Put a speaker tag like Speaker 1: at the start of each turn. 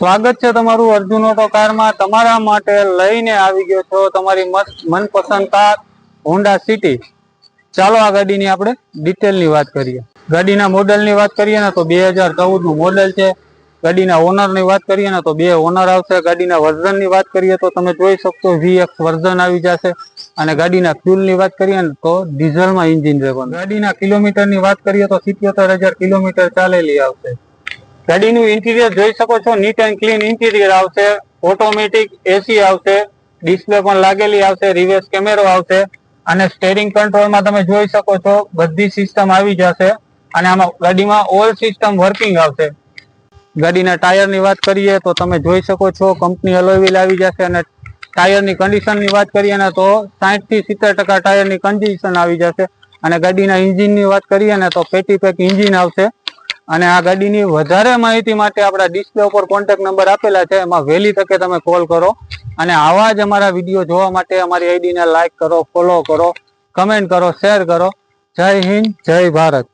Speaker 1: સ્વાગત છે તમારું અર્જુન ઓટો કારમાં। તમારા માટે લઈને આવી ગયો છો તમારી મનપસંદ કાર હોન્ડા સિટી। ચાલો આ ગાડીની આપણે ડિટેલની વાત કરીએ। ગાડીના મોડલની વાત કરીએ ને તો 2014 નું મોડલ છે। ગાડીના ઓનરની વાત કરીએ ને તો 2 ઓનર આવશે। ગાડીના વર્ઝનની વાત કરીએ તો તમે જોઈ શકશો VX વર્ઝન આવી જશે। અને ગાડીના ફ્યુલની વાત કરીએ ને તો ડીઝલમાં એન્જિન રહેવાનું। ગાડીના કિલોમીટરની વાત કરીએ તો 77,000 કિલોમીટર ચાલેલી આવશે। ગાડીનું ઇન્ટિરિયર જોઈ શકો છો, નીટ એન્ડ ક્લીન ઇન્ટિરિયર આવશે। ઓટોમેટિક એસી આવશે, ડિસ્પ્લે પણ લાગેલી આવશે, રિવર્સ કેમેરો આવશે અને સ્ટીયરિંગ કંટ્રોલમાં તમે જોઈ શકો છો બધી સિસ્ટમ આવી જશે। અને આમાં ગાડીમાં ઓલ સિસ્ટમ વર્કિંગ આવશે। ગાડીના ટાયરની વાત કરીએ તો તમે જોઈ શકો છો કંપની એલોય વ્હીલ આવી જશે। અને ટાયરની કન્ડિશનની વાત કરીએ ને તો 60 થી 70% ટાયરની કન્ડિશન આવી જશે। અને ગાડીના એન્જિનની વાત કરીએ ને તો પેટી પેક એન્જિન આવશે। અને આ ગાડીની વધારે માહિતી માટે આપણા ડિસ્પ્લે ઉપર કોન્ટેક્ટ નંબર આપેલા છે, એમાં વહેલી તકે તમે કોલ કરો। અને આવા જ અમારા વિડીયો જોવા માટે અમારી આઈડીને લાઈક કરો, ફોલો કરો, કમેન્ટ કરો, શેર કરો। જય હિન્દ, જય ભારત।